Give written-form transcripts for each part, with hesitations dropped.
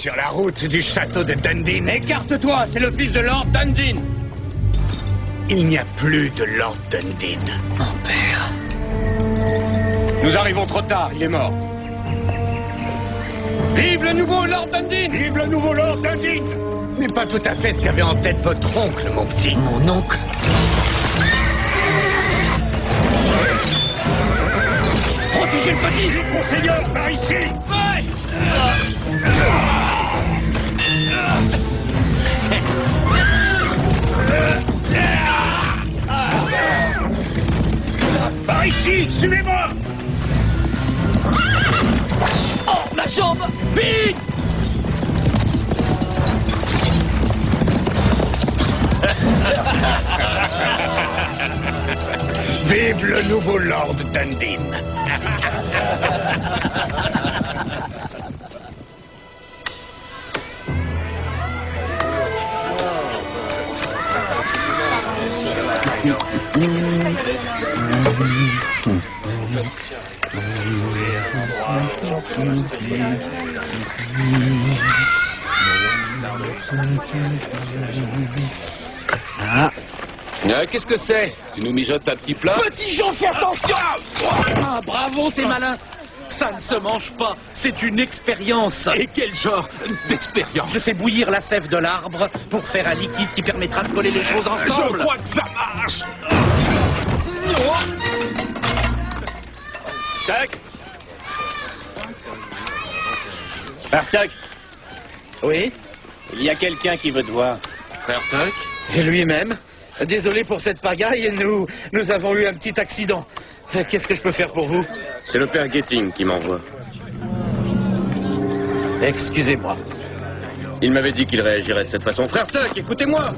sur la route du château de Dundee. Écarte-toi, c'est le fils de Lord Dundee. Il n'y a plus de Lord Dundee. Mon père. Nous arrivons trop tard, il est mort. Vive le nouveau Lord Dundee! Vive le nouveau Lord Dundee! Ce n'est pas tout à fait ce qu'avait en tête votre oncle, mon petit. Mon oncle? Protégez le petit! Monseigneur, par ici! Ouais. Par ici! Suivez-moi! Oh, ma jambe! Vite! Vive le nouveau Lord Dundee! Ah. Qu'est-ce que c'est? Tu nous mijotes un petit plat? Petit Jean, fais attention! Ah, bravo, c'est malin! Ça ne se mange pas, c'est une expérience. Et quel genre d'expérience? Je sais bouillir la sève de l'arbre pour faire un liquide qui permettra de coller les choses ensemble. Je crois que ça marche. Tuck! Tuck! Oui? Il y a quelqu'un qui veut te voir. Frère Tuck? Et lui-même. Désolé pour cette pagaille, nous avons eu un petit accident. Qu'est-ce que je peux faire pour vous? C'est le père Getting qui m'envoie. Excusez-moi. Il m'avait dit qu'il réagirait de cette façon. Frère Tuck, écoutez-moi!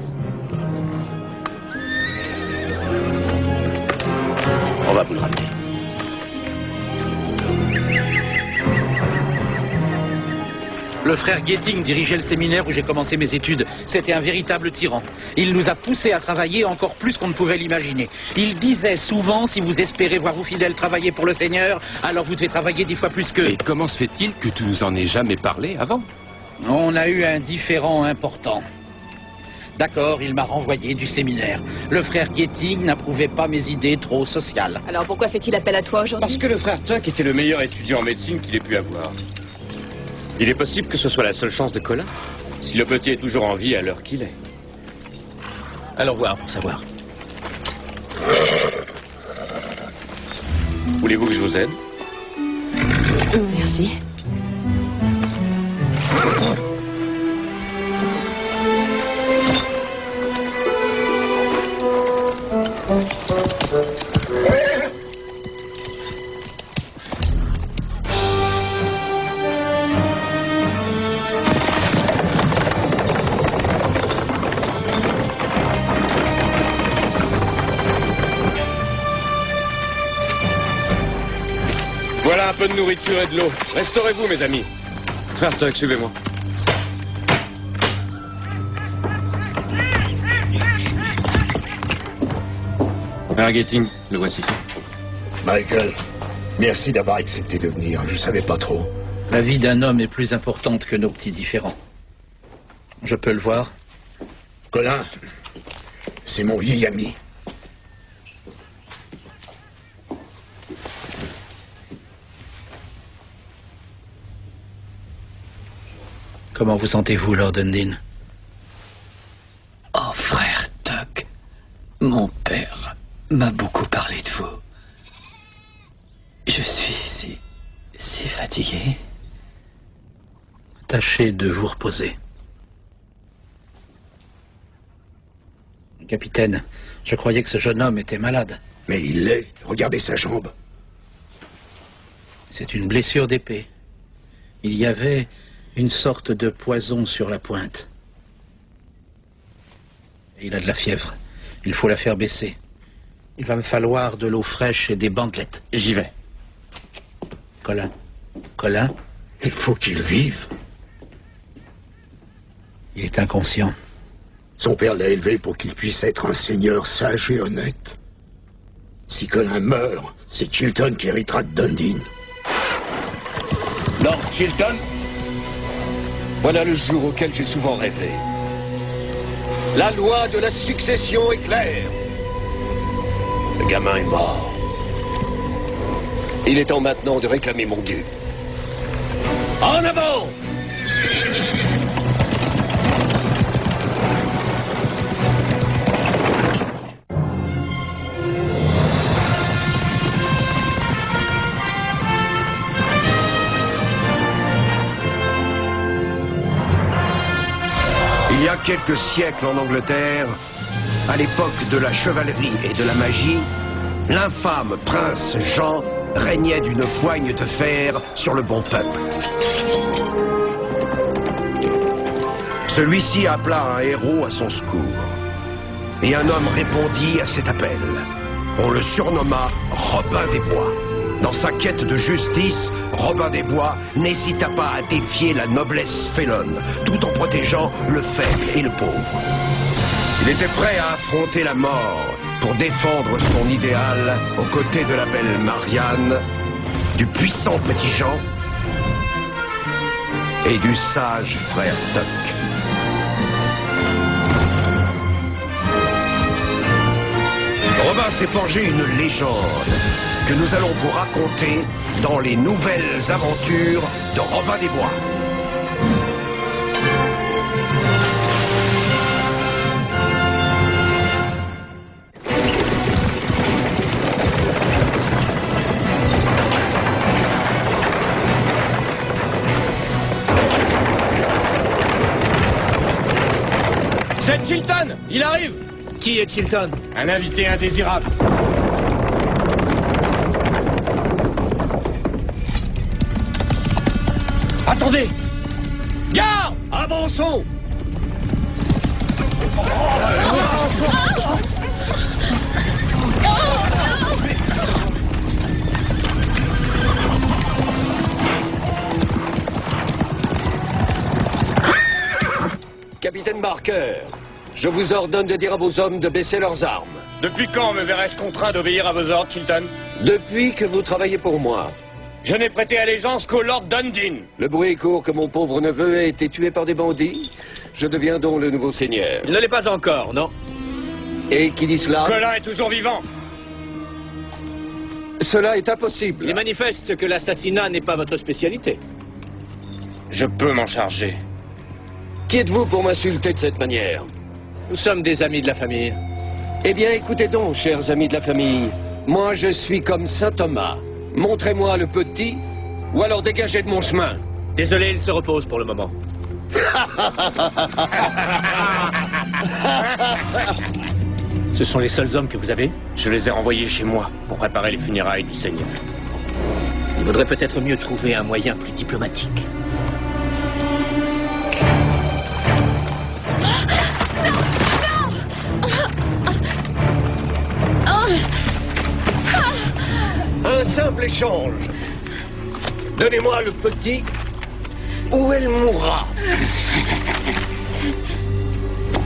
On va vous le ramener. Le frère Getting dirigeait le séminaire où j'ai commencé mes études. C'était un véritable tyran. Il nous a poussés à travailler encore plus qu'on ne pouvait l'imaginer. Il disait souvent, si vous espérez voir vos fidèles travailler pour le Seigneur, alors vous devez travailler 10 fois plus qu'eux. Et comment se fait-il que tu nous en aies jamais parlé avant? On a eu un différend important. D'accord, il m'a renvoyé du séminaire. Le frère Getting n'approuvait pas mes idées trop sociales. Alors pourquoi fait-il appel à toi aujourd'hui? Parce que le frère Tuck était le meilleur étudiant en médecine qu'il ait pu avoir. Il est possible que ce soit la seule chance de Colin, si le petit est toujours en vie à l'heure qu'il est. Allons voir pour savoir. Voulez-vous que je vous aide? Merci. Voilà un peu de nourriture et de l'eau. Restaurez-vous, mes amis. Frère Tuck, suivez-moi. Frère Getting, le voici. Michael, merci d'avoir accepté de venir. Je savais pas trop. La vie d'un homme est plus importante que nos petits différends. Je peux le voir? Colin, c'est mon vieil ami. Comment vous sentez-vous, Lord Dundee? Oh, frère Tuck, mon père m'a beaucoup parlé de vous. Je suis si fatigué. Tâchez de vous reposer. Capitaine, je croyais que ce jeune homme était malade. Mais il l'est. Regardez sa jambe. C'est une blessure d'épée. Il y avait une sorte de poison sur la pointe. Et il a de la fièvre. Il faut la faire baisser. Il va me falloir de l'eau fraîche et des bandelettes. J'y vais. Colin. Colin? Il faut qu'il vive. Il est inconscient. Son père l'a élevé pour qu'il puisse être un seigneur sage et honnête. Si Colin meurt, c'est Chilton qui héritera de Dundee. Lord Chilton? Voilà le jour auquel j'ai souvent rêvé. La loi de la succession est claire. Le gamin est mort. Il est temps maintenant de réclamer mon dû. En avant! Il y a quelques siècles en Angleterre, à l'époque de la chevalerie et de la magie, l'infâme prince Jean régnait d'une poigne de fer sur le bon peuple. Celui-ci appela un héros à son secours. Et un homme répondit à cet appel. On le surnomma Robin des Bois. Dans sa quête de justice, Robin des Bois n'hésita pas à défier la noblesse félonne, tout en protégeant le faible et le pauvre. Il était prêt à affronter la mort pour défendre son idéal aux côtés de la belle Marianne, du puissant petit Jean et du sage frère Tuck. Robin s'est forgé une légende que nous allons vous raconter dans les nouvelles aventures de Robin des Bois. C'est Chilton! Il arrive! Qui est Chilton? Un invité indésirable. Attendez! Garde! Avançons! Capitaine Barker, je vous ordonne de dire à vos hommes de baisser leurs armes. Depuis quand me verrais-je contraint d'obéir à vos ordres, Chilton? Depuis que vous travaillez pour moi. Je n'ai prêté allégeance qu'au Lord Dundin. Le bruit court que mon pauvre neveu a été tué par des bandits. Je deviens donc le nouveau seigneur. Il ne l'est pas encore, non? Et qui dit cela? Colin est toujours vivant. Cela est impossible. Il est manifeste que l'assassinat n'est pas votre spécialité. Je peux m'en charger. Qui êtes-vous pour m'insulter de cette manière? Nous sommes des amis de la famille. Eh bien, écoutez donc, chers amis de la famille. Moi, je suis comme saint Thomas. Montrez-moi le petit, ou alors dégagez de mon chemin. Désolé, il se repose pour le moment. Ce sont les seuls hommes que vous avez? Je les ai renvoyés chez moi pour préparer les funérailles du Seigneur. Il vaudrait peut-être mieux trouver un moyen plus diplomatique. Un simple échange. Donnez-moi le petit, ou elle mourra.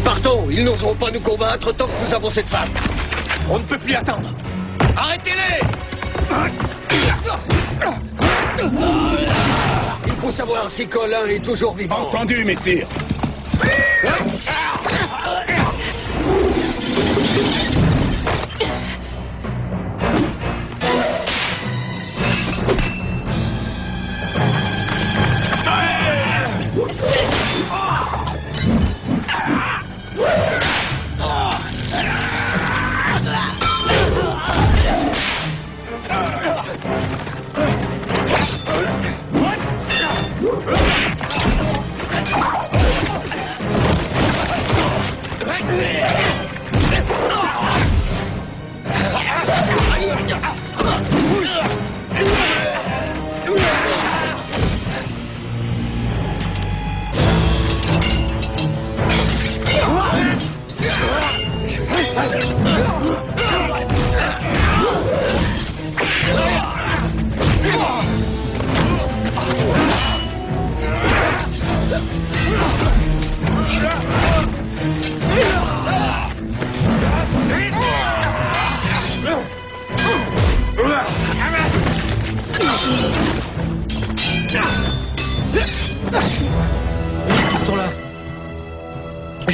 Partons, ils n'oseront pas nous combattre tant que nous avons cette femme. On ne peut plus attendre. Arrêtez-les! Il faut savoir si Colin est toujours vivant. Entendu, messire.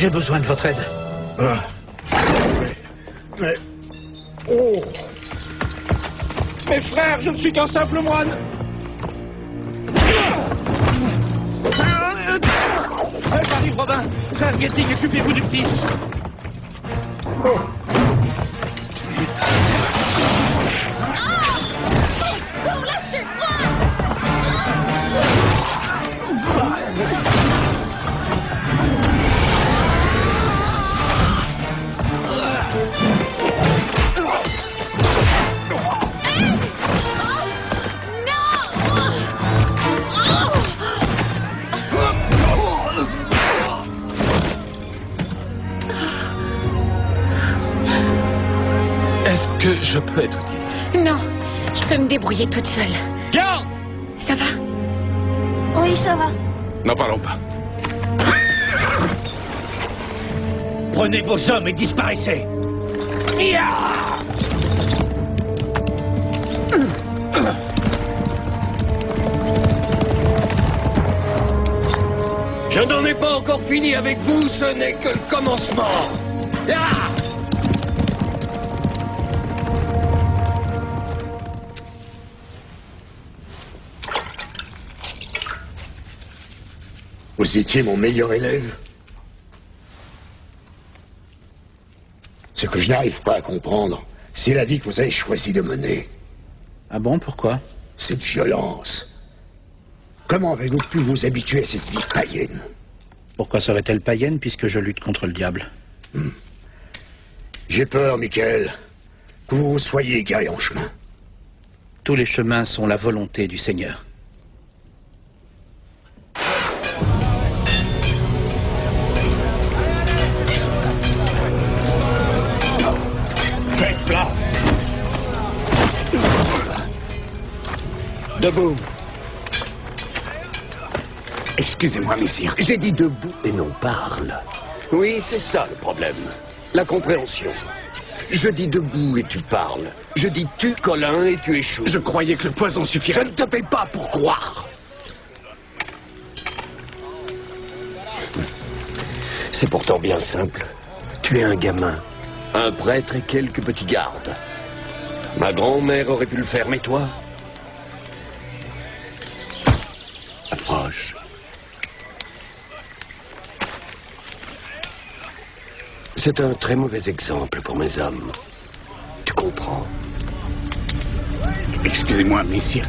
J'ai besoin de votre aide. Ah. Mais... Oh! Mes frères, je ne suis qu'un simple moine. J'arrive, Robin. Frère Getting, occupez-vous du petit. Oh! Est-ce que je peux être utile? Non, je peux me débrouiller toute seule. Garde! Ça va? Oui, ça va. N'en parlons pas. Prenez vos hommes et disparaissez. Je n'en ai pas encore fini avec vous, ce n'est que le commencement. Ah! Vous étiez mon meilleur élève. Ce que je n'arrive pas à comprendre, c'est la vie que vous avez choisi de mener. Ah bon, pourquoi? Cette violence. Comment avez-vous pu vous habituer à cette vie païenne? Pourquoi serait-elle païenne puisque je lutte contre le diable? J'ai peur, Michael, que vous soyez égaré en chemin. Tous les chemins sont la volonté du Seigneur. Faites place. Debout. Excusez-moi, messire. J'ai dit debout et non parle. Oui, c'est ça le problème. La compréhension. Je dis debout et tu parles. Je dis tu, Colin, et tu échoues. Je croyais que le poison Je suffirait. ne te paie pas pour croire. C'est pourtant bien simple. Tu es un gamin, un prêtre et quelques petits gardes. Ma grand-mère aurait pu le faire, mais toi? Approche. C'est un très mauvais exemple pour mes hommes. Tu comprends? Excusez-moi, messire.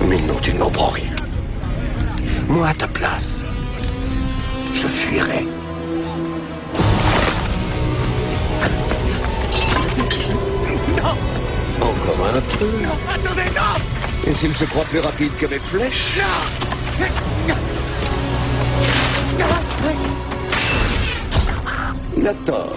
Mais non, tu ne comprends rien. Moi, à ta place, je fuirais. Non! Encore un peu. Non, attendez, non! Et s'il se croit plus rapide que mes flèches? Il a tort.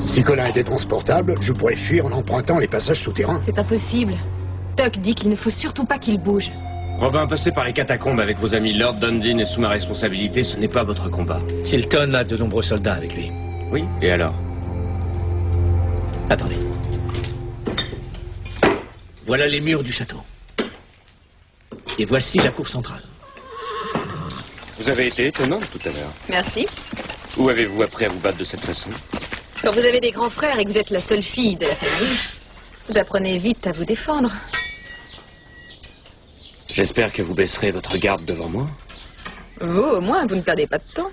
Si Colin était transportable, je pourrais fuir en empruntant les passages souterrains. C'est impossible. Tuck dit qu'il ne faut surtout pas qu'il bouge. Robin, passer par les catacombes avec vos amis Lord Dundee est sous ma responsabilité, ce n'est pas votre combat. Tilton a de nombreux soldats avec lui. Oui, et alors? Attendez. Voilà les murs du château. Et voici la cour centrale. Vous avez été étonnante tout à l'heure. Merci. Où avez-vous appris à vous battre de cette façon? Quand vous avez des grands frères et que vous êtes la seule fille de la famille, vous apprenez vite à vous défendre. J'espère que vous baisserez votre garde devant moi. Vous, au moins, vous ne perdez pas de temps.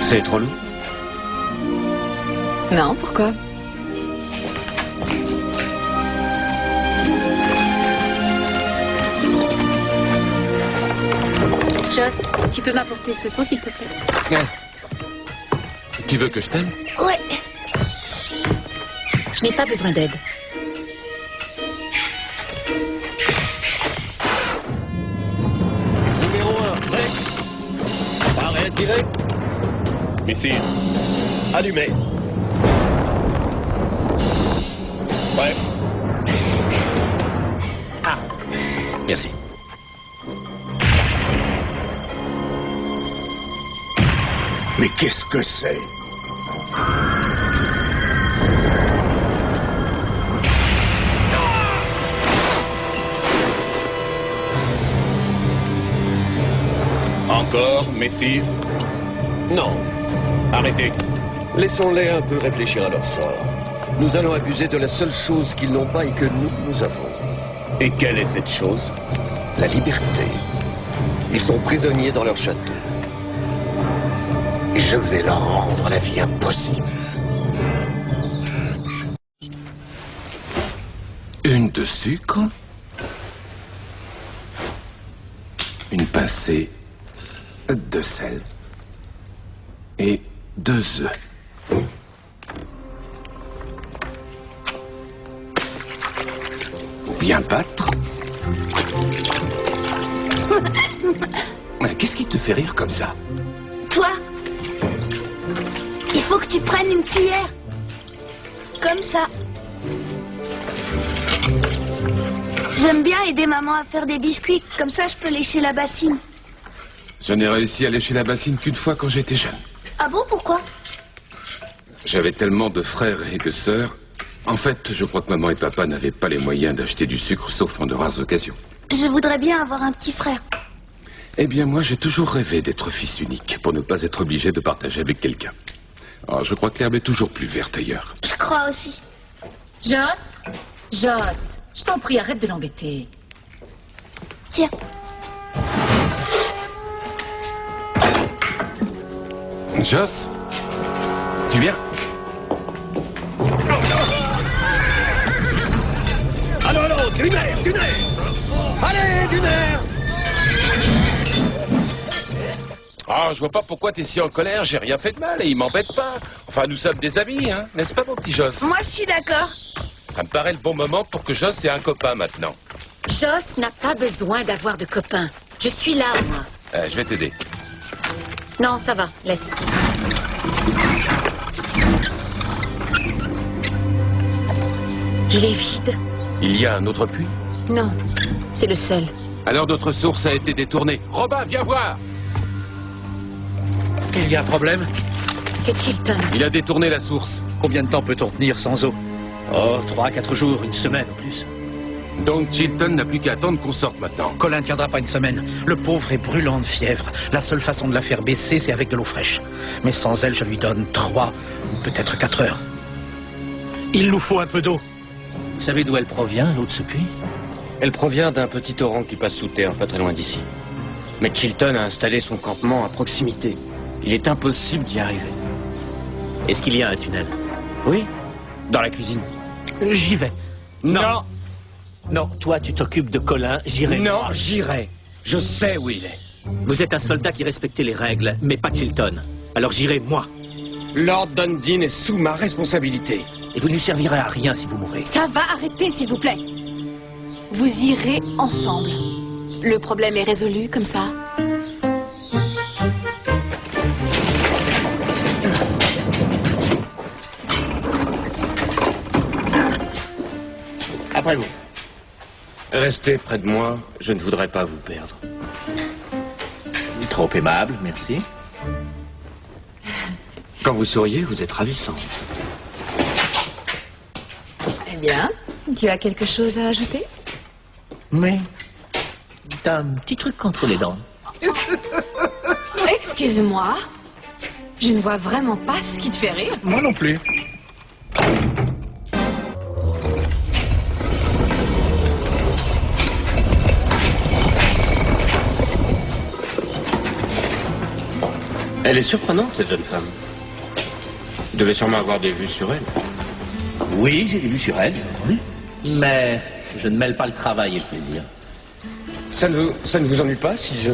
C'est trop long? Non, pourquoi? Joss, tu peux m'apporter ce son, s'il te plaît? Tu veux que je t'aime? Ouais. Je n'ai pas besoin d'aide. Numéro 1, prêt? Paré à tirer? Missile. Allumé. Ouais. Ah. Merci. Mais qu'est-ce que c'est? Encore, messieurs? Non. Arrêtez. Laissons-les un peu réfléchir à leur sort. Nous allons abuser de la seule chose qu'ils n'ont pas et que nous avons. Et quelle est cette chose? La liberté. Ils sont prisonniers dans leur château. Et je vais leur rendre la vie impossible. Une de sucre. Une pincée de sel. Et 2 œufs. Bien battre. Qu'est-ce qui te fait rire comme ça? Toi, il faut que tu prennes une cuillère. Comme ça. J'aime bien aider maman à faire des biscuits. Comme ça, je peux lécher la bassine. Je n'ai réussi à lécher la bassine qu'une fois quand j'étais jeune. Ah bon, pourquoi? J'avais tellement de frères et de sœurs. En fait, je crois que maman et papa n'avaient pas les moyens d'acheter du sucre, sauf en de rares occasions. Je voudrais bien avoir un petit frère. Eh bien, moi, j'ai toujours rêvé d'être fils unique, pour ne pas être obligé de partager avec quelqu'un. Alors, je crois que l'herbe est toujours plus verte ailleurs. Je crois aussi. Joss, je t'en prie, arrête de l'embêter. Tiens. Joss, tu viens? Allô, du nerf! Allez, du nerf! Ah, je vois pas pourquoi t'es si en colère, j'ai rien fait de mal et il m'embête pas. Enfin, nous sommes des amis, hein, n'est-ce pas, mon petit Joss? Moi, je suis d'accord. Ça me paraît le bon moment pour que Joss ait un copain maintenant. Joss n'a pas besoin d'avoir de copains. Je suis là, moi. Je vais t'aider. Non, ça va, laisse. Il est vide. Il y a un autre puits? Non, c'est le seul. Alors notre source a été détournée. Robin, viens voir! Il y a un problème? C'est Chilton. Il a détourné la source. Combien de temps peut-on tenir sans eau? Oh, 3 à 4 jours, une semaine ou plus. Donc Chilton n'a plus qu'à attendre qu'on sorte maintenant. Colin ne tiendra pas une semaine. Le pauvre est brûlant de fièvre. La seule façon de la faire baisser, c'est avec de l'eau fraîche. Mais sans elle, je lui donne 3, peut-être 4 heures. Il nous faut un peu d'eau. Vous savez d'où elle provient, l'eau de ce puits? Elle provient d'un petit torrent qui passe sous terre, pas très loin d'ici. Mais Chilton a installé son campement à proximité. Il est impossible d'y arriver. Est-ce qu'il y a un tunnel? Oui, dans la cuisine. J'y vais. Non. Non, toi tu t'occupes de Colin, j'irai. Non, j'irai. Je sais où il est. Vous êtes un soldat qui respectait les règles, mais pas Chilton. Alors j'irai, moi. Lord Dundee est sous ma responsabilité. Et vous ne lui servirez à rien si vous mourrez. Ça va, arrêter, s'il vous plaît. Vous irez ensemble. Le problème est résolu comme ça. Après vous. Restez près de moi, je ne voudrais pas vous perdre. Trop aimable, merci. Quand vous souriez, vous êtes ravissant. Eh bien, tu as quelque chose à ajouter? Mais t'as un petit truc contre les dents. Excuse-moi. Je ne vois vraiment pas ce qui te fait rire. Moi non plus. Elle est surprenante, cette jeune femme. Vous devez sûrement avoir des vues sur elle. Oui, j'ai des vues sur elle. Oui. Mais je ne mêle pas le travail et le plaisir. Ça ne vous ennuie pas si je...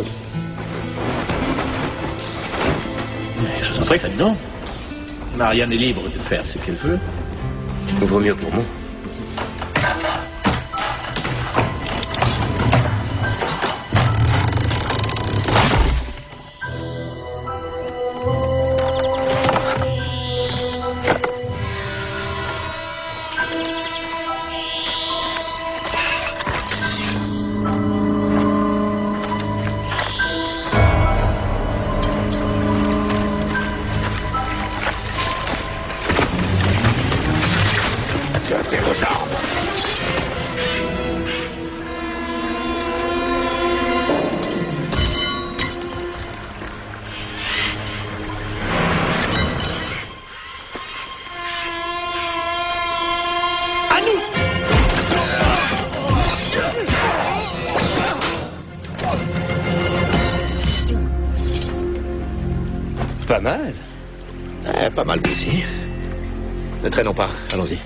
Mais je vous en prie, faites donc. Marianne est libre de faire ce qu'elle veut. Vaut mieux pour moi. vos armes. Pas mal. Pas mal vous aussi. Ne traînons pas, allons-y.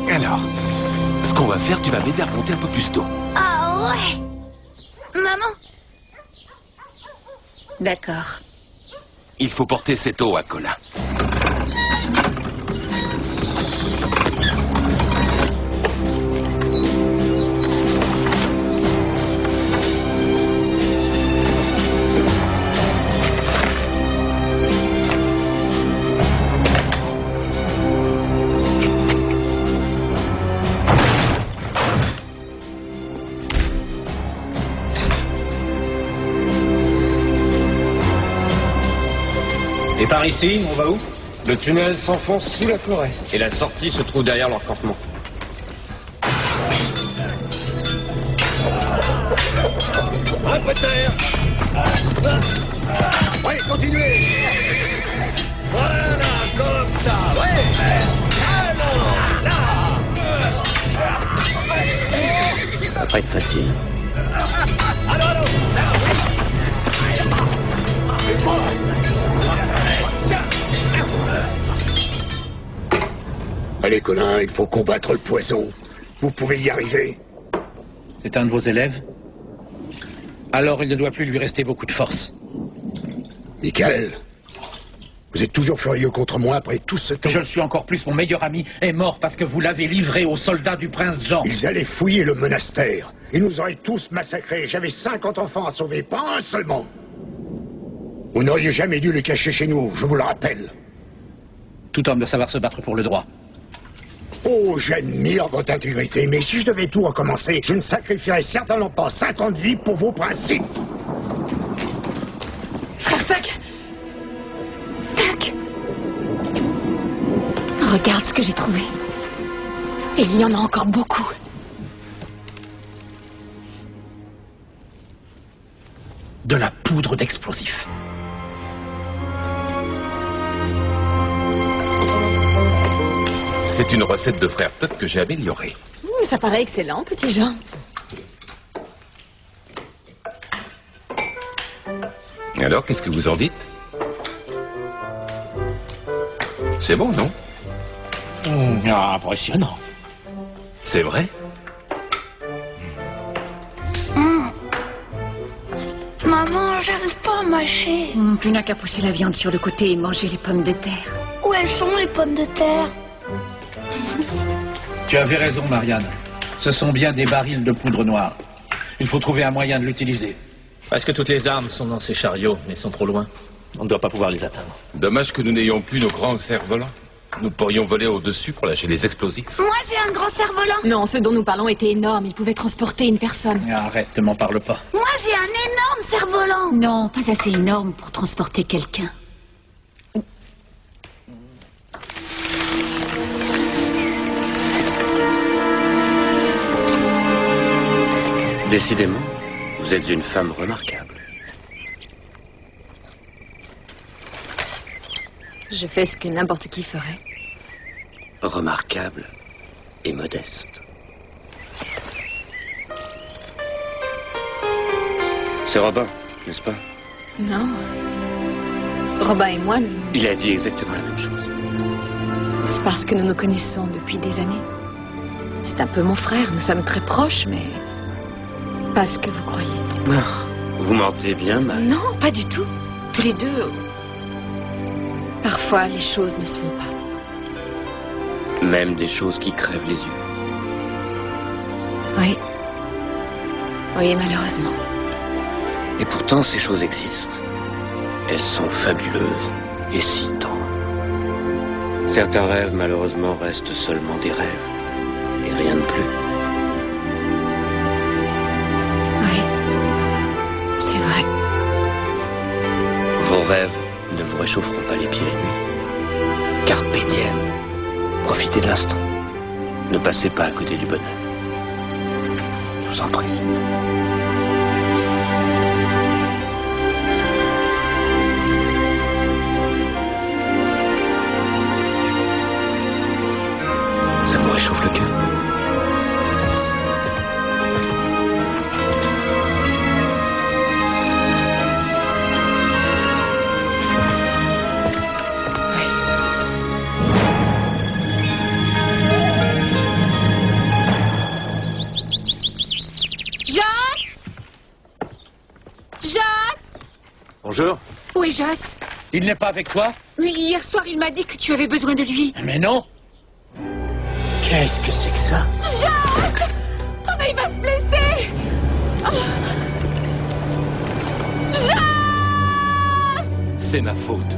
Alors, ce qu'on va faire, tu vas m'aider à remonter un peu plus tôt. Ah ouais. Maman. D'accord. Il faut porter cette eau à Colin. Et par ici, on va où? Le tunnel s'enfonce sous la forêt. Et la sortie se trouve derrière leur campement. Un peu de terre. Oui, continuez. Voilà, comme ça. Oui. Alors, là. Ça va pas être facile. Allô. Allez, Colin, il faut combattre le poison. Vous pouvez y arriver. C'est un de vos élèves? Alors il ne doit plus lui rester beaucoup de force. Michael, vous êtes toujours furieux contre moi après tout ce temps. Je le suis encore plus. Mon meilleur ami est mort parce que vous l'avez livré aux soldats du prince Jean. Ils allaient fouiller le monastère. Ils nous auraient tous massacrés. J'avais 50 enfants à sauver, pas un seulement. Vous n'auriez jamais dû les cacher chez nous, je vous le rappelle. Tout homme doit savoir se battre pour le droit. Oh, j'admire votre intégrité, mais si je devais tout recommencer, je ne sacrifierais certainement pas 50 vies pour vos principes. Frère Tuck. Tuck. Regarde ce que j'ai trouvé. Et il y en a encore beaucoup. De la poudre d'explosifs. C'est une recette de frère Tuck que j'ai améliorée. Ça paraît excellent, petit Jean. Alors, qu'est-ce que vous en dites? C'est bon, non? Impressionnant. C'est vrai? Maman, j'arrive pas à mâcher. Tu n'as qu'à pousser la viande sur le côté et manger les pommes de terre. Où elles sont, les pommes de terre? Tu avais raison, Marianne. Ce sont bien des barils de poudre noire. Il faut trouver un moyen de l'utiliser. Presque toutes les armes sont dans ces chariots, mais sont trop loin. On ne doit pas pouvoir les atteindre. Dommage que nous n'ayons plus nos grands cerfs-volants. Nous pourrions voler au-dessus pour lâcher les explosifs. Moi, j'ai un grand cerf-volant. Non, ce dont nous parlons était énorme. Il pouvait transporter une personne. Arrête, ne m'en parle pas. Moi, j'ai un énorme cerf-volant. Non, pas assez énorme pour transporter quelqu'un. Décidément, vous êtes une femme remarquable. Je fais ce que n'importe qui ferait. Remarquable et modeste. C'est Robin, n'est-ce pas? Non. Robin et moi, Il a dit exactement la même chose. c'est parce que nous nous connaissons depuis des années. C'est un peu mon frère, nous sommes très proches, mais pas ce que vous croyez. Vous mentez bien mal. Non, pas du tout. Tous les deux. Parfois, les choses ne se font pas. Même des choses qui crèvent les yeux. Oui. Oui, malheureusement. Et pourtant, ces choses existent. Elles sont fabuleuses et si tendres. Certains rêves, malheureusement, restent seulement des rêves. Et rien de plus. Oui, c'est vrai. Vos rêves ne vous réchaufferont pas les pieds la nuit. Carpe diem. Profitez de l'instant. Ne passez pas à côté du bonheur. Je vous en prie. Ça vous réchauffe le cœur? Bonjour. Où est Joss? Il n'est pas avec toi? Oui, hier soir, il m'a dit que tu avais besoin de lui. Mais non. Qu'est-ce que c'est que ça? Joss! Oh, mais il va se blesser! Oh. Joss! C'est ma faute.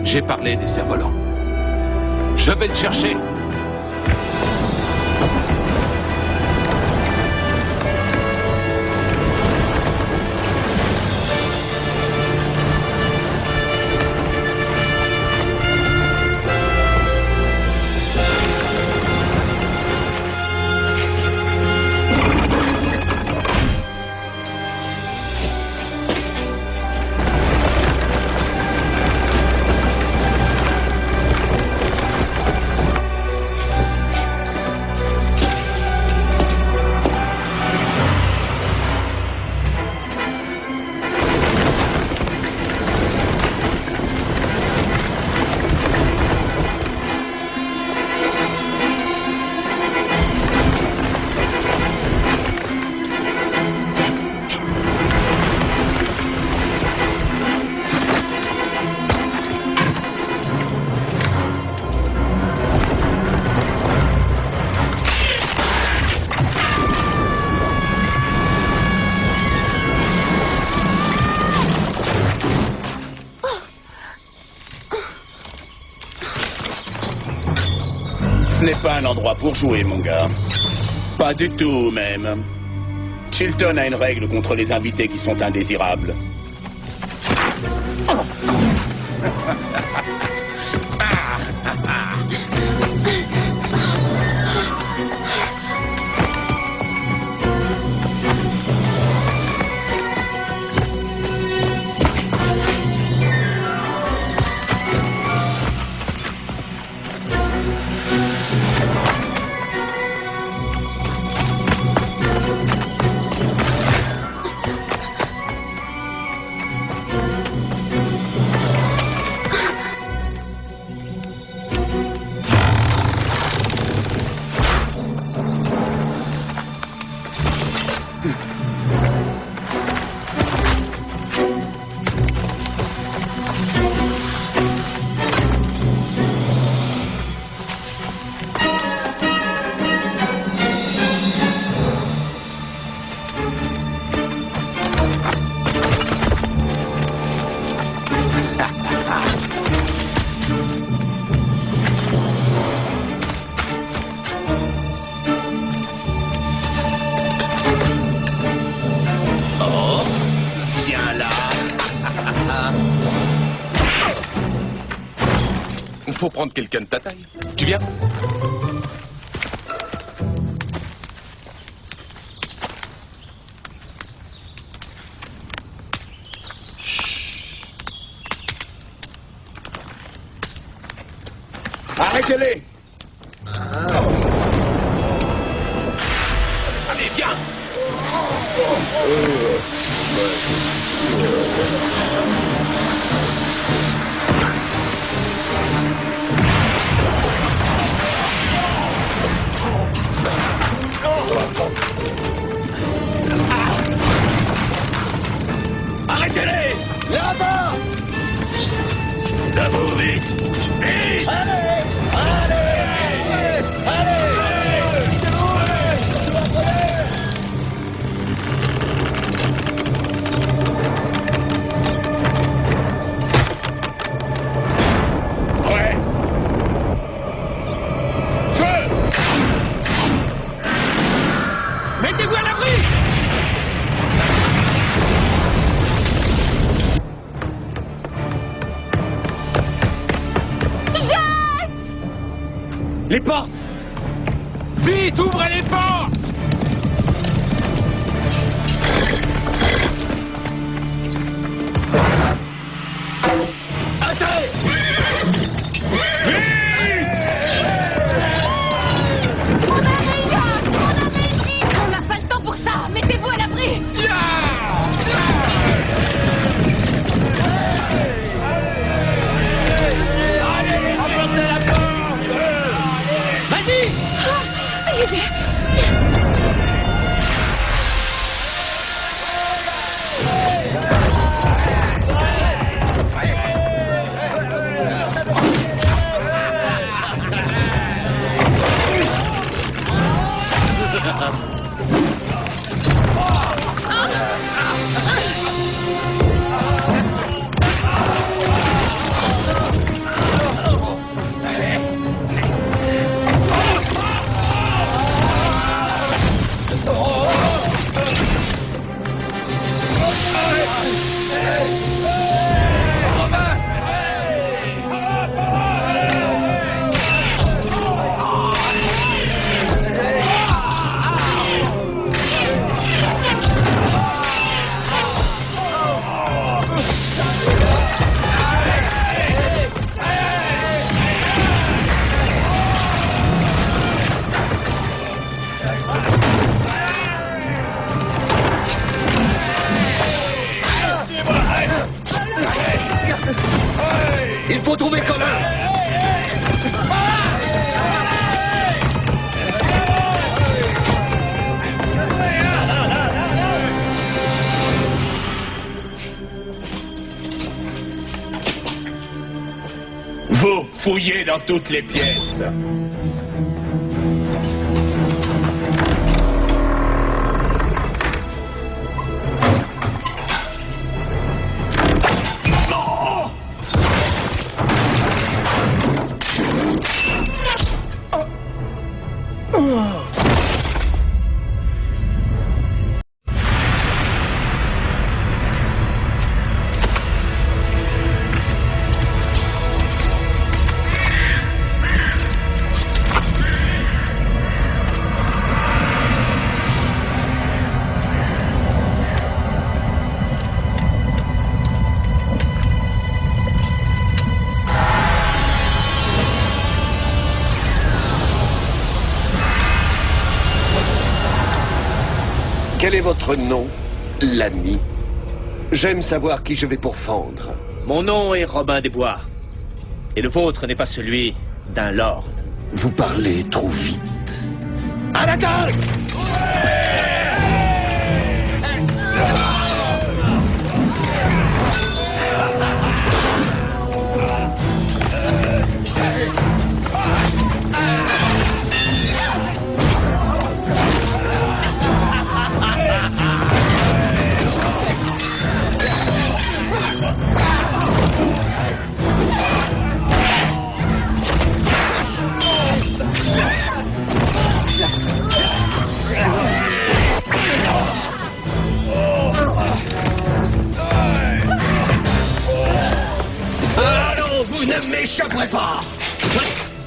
J'ai parlé des cerfs-volants. Je vais le chercher. Ce n'est pas un endroit pour jouer, mon gars. Pas du tout, même. Chilton a une règle contre les invités qui sont indésirables. Faut prendre quelqu'un de ta taille. Tu viens? Arrêtez-les! Allez, viens! Arrêtez-les! Là-bas! D'abord, vite! Vite! Allez! Allez! Allez! Les portes! Vite, ouvrez les portes! On n'a pas le temps pour ça. Mettez-vous à l'abri. Vas-y! Il faut trouver Colin! Vous fouillez dans toutes les pièces. Quel est votre nom, l'ami? J'aime savoir qui je vais pourfendre. Mon nom est Robin des Bois. Et le vôtre n'est pas celui d'un lord. Vous parlez trop vite. À la garde! M'échapperai pas!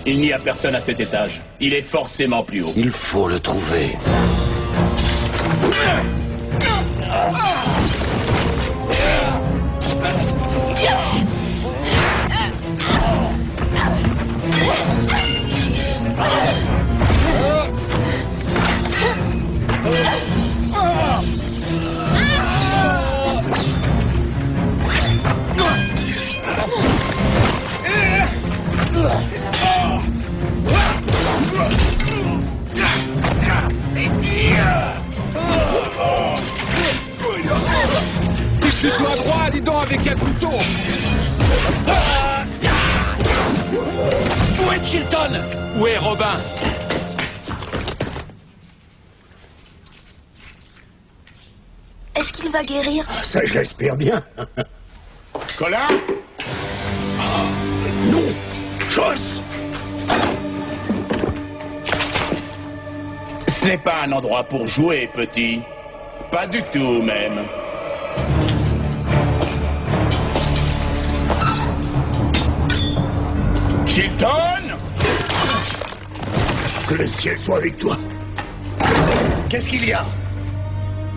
Il n'y a personne à cet étage. Il est forcément plus haut. Il faut le trouver. Pousse-toi droit, dis donc, avec un couteau. Où est Chilton? Où est Robin? Est-ce qu'il va guérir? Ça, je l'espère bien. Colin? Non! Joss! Ce n'est pas un endroit pour jouer, petit. Pas du tout, même. Chilton? Que le ciel soit avec toi. Qu'est-ce qu'il y a?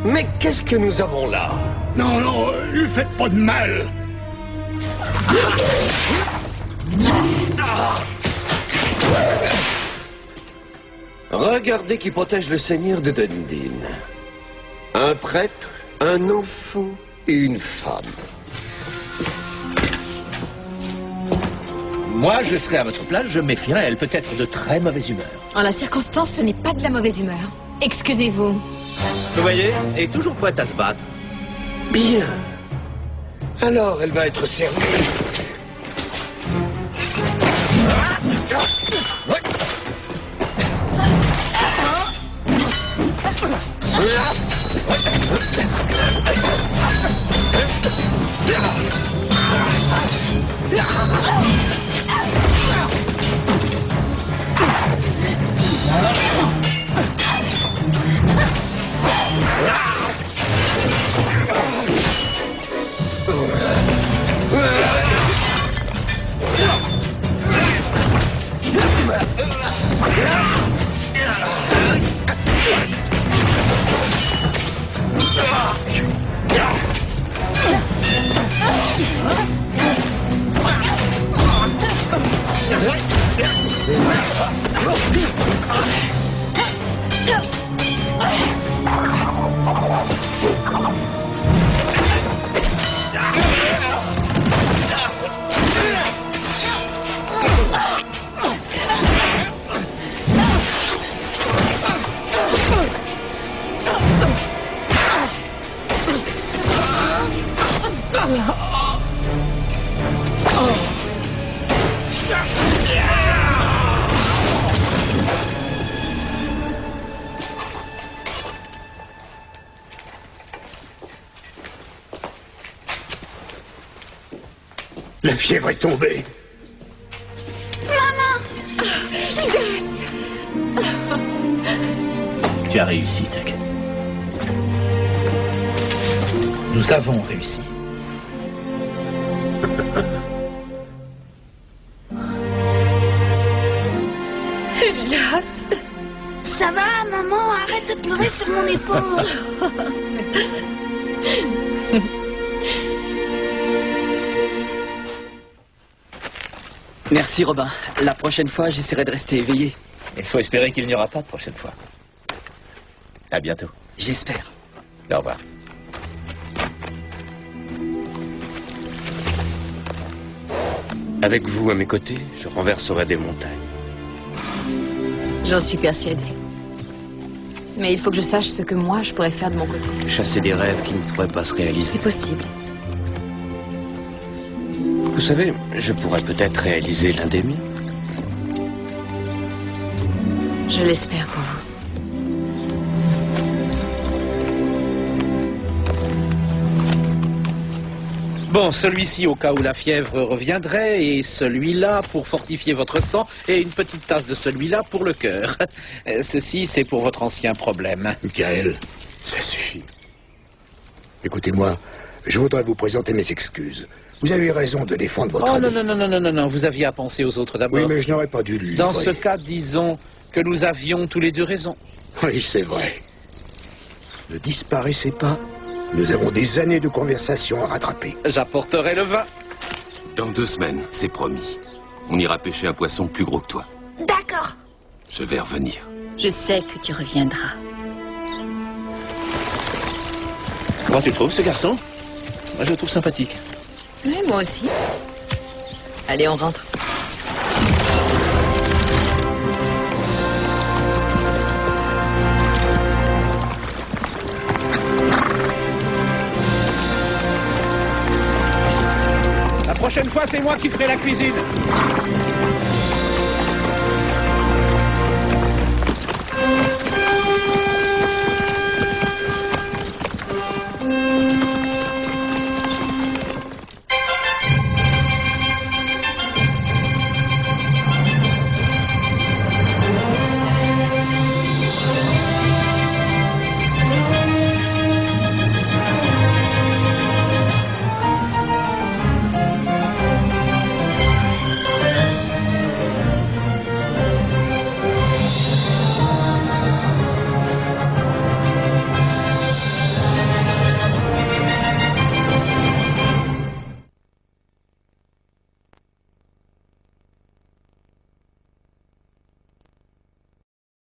Mais qu'est-ce que nous avons là? Non, non, lui faites pas de mal. Regardez qui protège le seigneur de Dundee. Un prêtre, un enfant et une femme. Moi, je serais à votre place, je me méfierais. Elle peut être de très mauvaise humeur. En la circonstance, ce n'est pas de la mauvaise humeur. Excusez-vous. Vous voyez, elle est toujours prête à se battre. Bien. Alors, elle va être servie. La fièvre est tombée. Maman! Tu as réussi, Tuck. Nous avons réussi. Jas. Ça va, maman? Arrête de pleurer sur mon épaule. Merci, Robin. La prochaine fois, j'essaierai de rester éveillé. Il faut espérer qu'il n'y aura pas de prochaine fois. À bientôt. J'espère. Au revoir. Avec vous à mes côtés, je renverserai des montagnes. J'en suis persuadée. Mais il faut que je sache ce que moi, je pourrais faire de mon côté. Chasser des rêves qui ne pourraient pas se réaliser. C'est possible. Vous savez, je pourrais peut-être réaliser l'un des miens. Je l'espère pour vous. Bon, celui-ci au cas où la fièvre reviendrait, et celui-là pour fortifier votre sang, et une petite tasse de celui-là pour le cœur. Ceci, c'est pour votre ancien problème. Michael, ça suffit. Écoutez-moi, je voudrais vous présenter mes excuses. Vous avez eu raison de défendre votre Oh ami. non, vous aviez à penser aux autres d'abord. Oui, mais je n'aurais pas dû le livrer. Dans ce cas, disons que nous avions tous les deux raison. Oui, c'est vrai. Ne disparaissez pas. Nous avons des années de conversation à rattraper. J'apporterai le vin. Dans 2 semaines, c'est promis. On ira pêcher un poisson plus gros que toi. D'accord. Je vais revenir. Je sais que tu reviendras. Comment tu le trouves, ce garçon? Moi, je le trouve sympathique. Oui, moi aussi. Allez, on rentre. La prochaine fois, c'est moi qui ferai la cuisine.